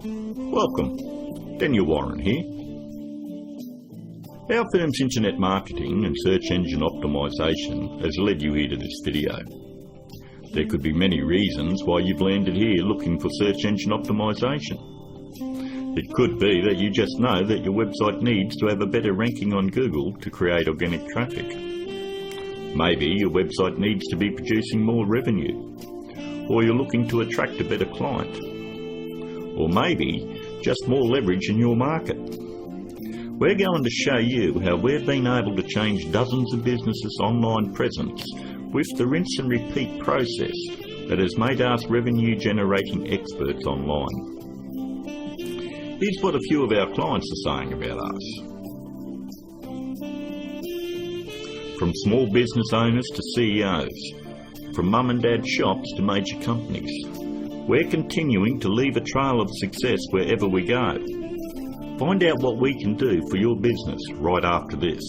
Welcome, Daniel Warren here. Our firm's internet marketing and search engine optimisation has led you here to this video. There could be many reasons why you've landed here looking for search engine optimisation. It could be that you just know that your website needs to have a better ranking on Google to create organic traffic. Maybe your website needs to be producing more revenue, or you're looking to attract a better client, or maybe just more leverage in your market. We're going to show you how we've been able to change dozens of businesses' online presence with the rinse and repeat process that has made us revenue generating experts online. Here's what a few of our clients are saying about us. From small business owners to CEOs, from mum and dad shops to major companies, we're continuing to leave a trail of success wherever we go. Find out what we can do for your business right after this.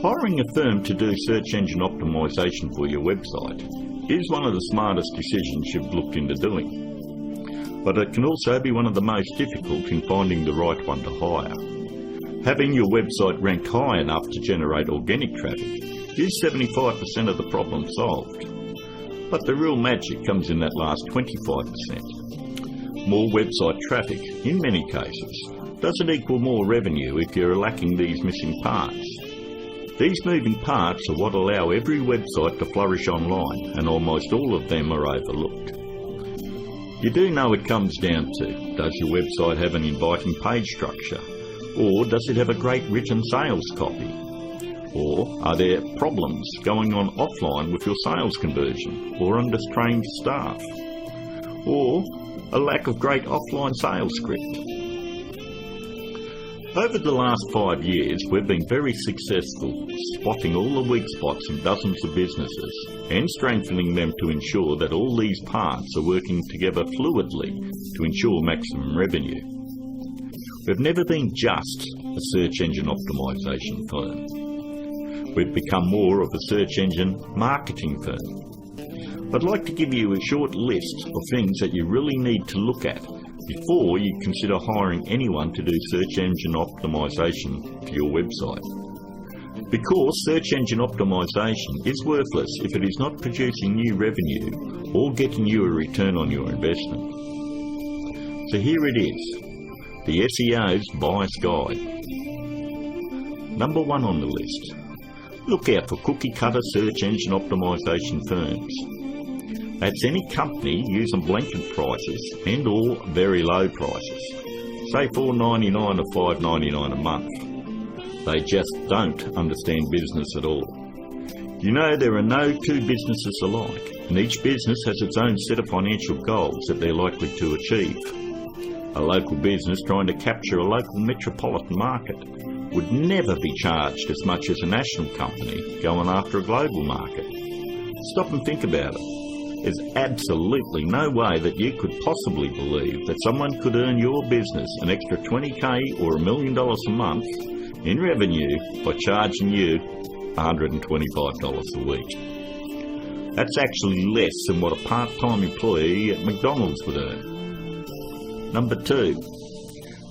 Hiring a firm to do search engine optimisation for your website is one of the smartest decisions you've looked into doing. But it can also be one of the most difficult in finding the right one to hire. Having your website rank high enough to generate organic traffic is 75% of the problem solved. But the real magic comes in that last 25%. More website traffic, in many cases, doesn't equal more revenue if you're lacking these missing parts. These moving parts are what allow every website to flourish online, and almost all of them are overlooked. You do know it comes down to, does your website have an inviting page structure? Or does it have a great written sales copy? Or are there problems going on offline with your sales conversion or undertrained staff? Or a lack of great offline sales script? Over the last 5 years, we've been very successful spotting all the weak spots in dozens of businesses and strengthening them to ensure that all these parts are working together fluidly to ensure maximum revenue. We've never been just a search engine optimisation firm. We've become more of a search engine marketing firm. I'd like to give you a short list of things that you really need to look at before you consider hiring anyone to do search engine optimisation for your website. Because search engine optimisation is worthless if it is not producing new revenue or getting you a return on your investment. So here it is, the SEO's Buyer's Guide. Number 1 on the list. Look out for cookie-cutter search engine optimisation firms. That's any company using blanket prices and or very low prices, say $4.99 or $5.99 a month. They just don't understand business at all. You know, there are no two businesses alike, and each business has its own set of financial goals that they're likely to achieve. A local business trying to capture a local metropolitan market would never be charged as much as a national company going after a global market. Stop and think about it. There's absolutely no way that you could possibly believe that someone could earn your business an extra $20,000 or $1 million a month in revenue by charging you $125 a week. That's actually less than what a part-time employee at McDonald's would earn. Number 2,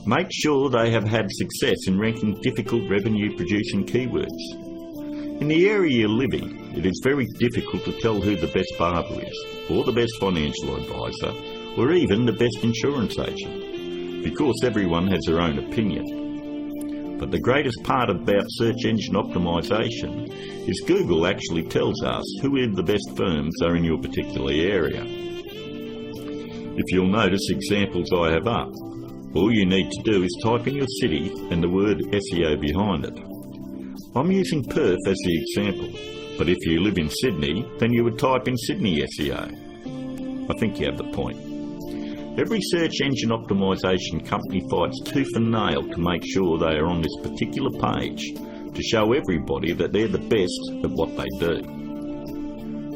make sure they have had success in ranking difficult revenue-producing keywords. In the area you live in, it is very difficult to tell who the best barber is, or the best financial advisor, or even the best insurance agent, because everyone has their own opinion. But the greatest part about search engine optimisation is Google actually tells us who the best firms are in your particular area. If you'll notice examples I have up, all you need to do is type in your city and the word SEO behind it. I'm using Perth as the example, but if you live in Sydney, then you would type in Sydney SEO. I think you have the point. Every search engine optimisation company fights tooth and nail to make sure they are on this particular page to show everybody that they're the best at what they do.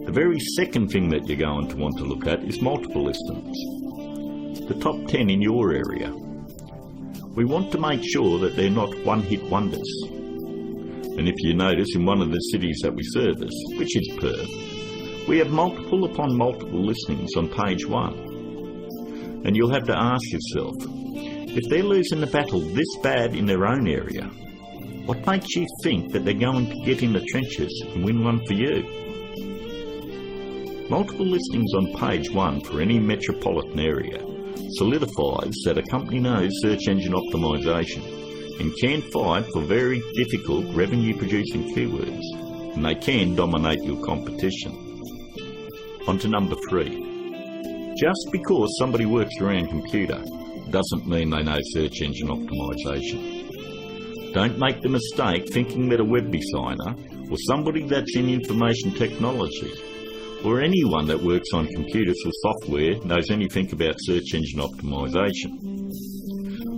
The very second thing that you're going to want to look at is multiple listings, the top 10 in your area. We want to make sure that they're not one-hit wonders. And if you notice, in one of the cities that we service, which is Perth, we have multiple upon multiple listings on page 1. And you'll have to ask yourself, if they're losing the battle this bad in their own area, what makes you think that they're going to get in the trenches and win one for you? Multiple listings on page 1 for any metropolitan area solidifies that a company knows search engine optimization and can fight for very difficult revenue-producing keywords, and they can dominate your competition. On to number 3. Just because somebody works around computer doesn't mean they know search engine optimization. Don't make the mistake thinking that a web designer or somebody that's in information technology or anyone that works on computers or software knows anything about search engine optimization.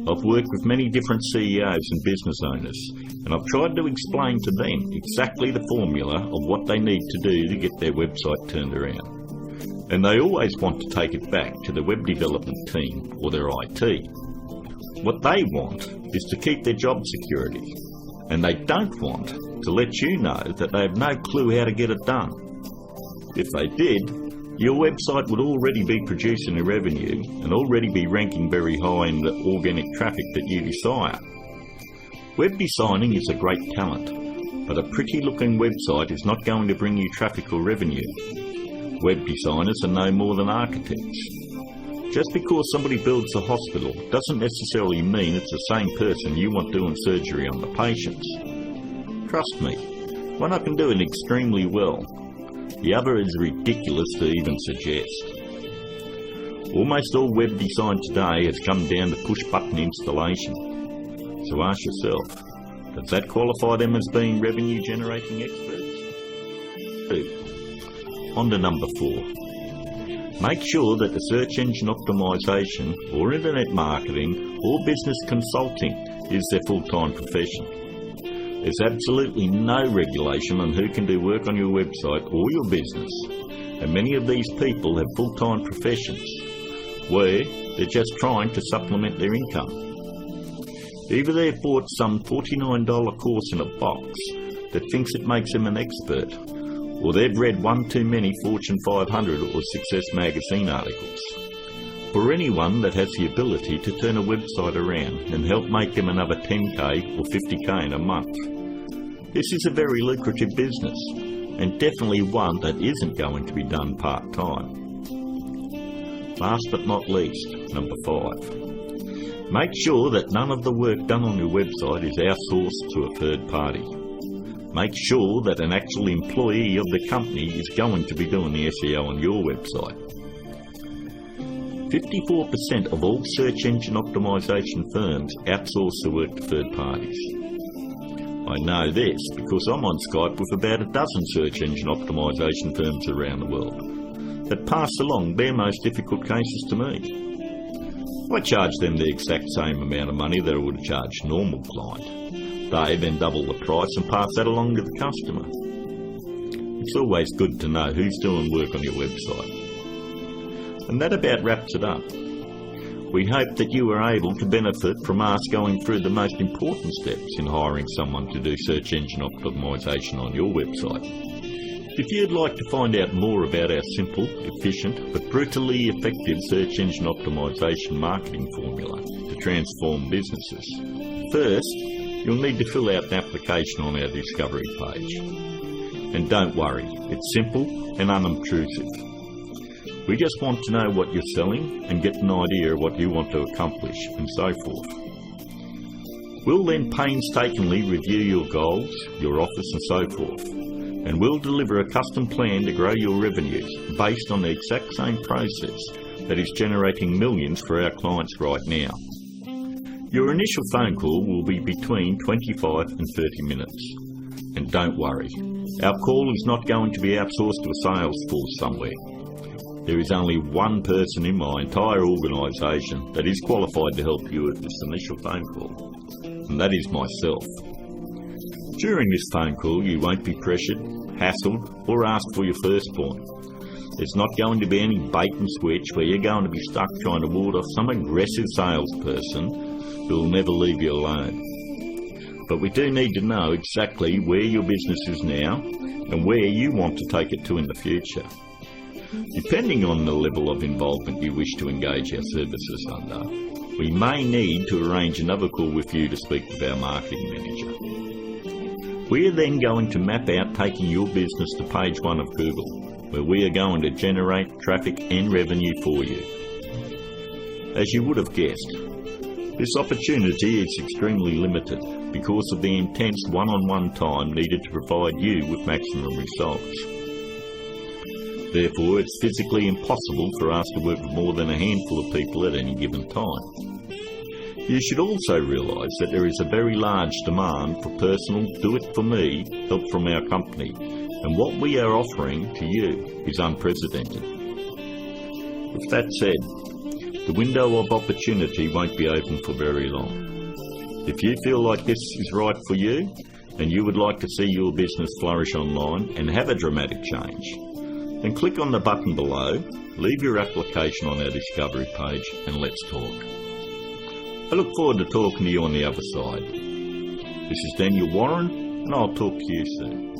I've worked with many different CEOs and business owners, and I've tried to explain to them exactly the formula of what they need to do to get their website turned around. And they always want to take it back to the web development team or their IT. What they want is to keep their job security, and they don't want to let you know that they have no clue how to get it done. If they did, your website would already be producing a revenue and already be ranking very high in the organic traffic that you desire. Web designing is a great talent, but a pretty looking website is not going to bring you traffic or revenue. Web designers are no more than architects. Just because somebody builds a hospital doesn't necessarily mean it's the same person you want doing surgery on the patients. Trust me, one I can do it extremely well. The other is ridiculous to even suggest. Almost all web design today has come down to push-button installation. So ask yourself, does that qualify them as being revenue-generating experts? 2. On to number 4. Make sure that the search engine optimization or internet marketing or business consulting is their full-time profession. There's absolutely no regulation on who can do work on your website or your business, and many of these people have full-time professions where they're just trying to supplement their income. Either they've bought some $49 course in a box that thinks it makes them an expert, or they've read one too many Fortune 500 or Success magazine articles. For anyone that has the ability to turn a website around and help make them another 10k or 50k in a month, this is a very lucrative business, and definitely one that isn't going to be done part-time. Last but not least, number 5. Make sure that none of the work done on your website is outsourced to a third party. Make sure that an actual employee of the company is going to be doing the SEO on your website. 54% of all search engine optimization firms outsource the work to third parties. I know this because I'm on Skype with about a dozen search engine optimization firms around the world that pass along their most difficult cases to me. I charge them the exact same amount of money that I would charge a normal client. They then double the price and pass that along to the customer. It's always good to know who's doing work on your website. And that about wraps it up. We hope that you were able to benefit from us going through the most important steps in hiring someone to do search engine optimization on your website. If you'd like to find out more about our simple, efficient, but brutally effective search engine optimization marketing formula to transform businesses, first, you'll need to fill out an application on our discovery page. And don't worry, it's simple and unobtrusive. We just want to know what you're selling and get an idea of what you want to accomplish and so forth. We'll then painstakingly review your goals, your offers and so forth, and we'll deliver a custom plan to grow your revenues based on the exact same process that is generating millions for our clients right now. Your initial phone call will be between 25 and 30 minutes. And don't worry, our call is not going to be outsourced to a sales force somewhere. There is only one person in my entire organisation that is qualified to help you with this initial phone call, and that is myself. During this phone call, you won't be pressured, hassled, or asked for your firstborn. There's not going to be any bait and switch where you're going to be stuck trying to ward off some aggressive salesperson who will never leave you alone. But we do need to know exactly where your business is now and where you want to take it to in the future. Depending on the level of involvement you wish to engage our services under, we may need to arrange another call with you to speak with our marketing manager. We are then going to map out taking your business to page 1 of Google, where we are going to generate traffic and revenue for you. As you would have guessed, this opportunity is extremely limited because of the intense one-on-one time needed to provide you with maximum results. Therefore, it's physically impossible for us to work with more than a handful of people at any given time. You should also realise that there is a very large demand for personal do-it-for-me help from our company, and what we are offering to you is unprecedented. With that said, the window of opportunity won't be open for very long. If you feel like this is right for you, and you would like to see your business flourish online and have a dramatic change, then click on the button below, leave your application on our discovery page, and let's talk. I look forward to talking to you on the other side. This is Daniel Warren, and I'll talk to you soon.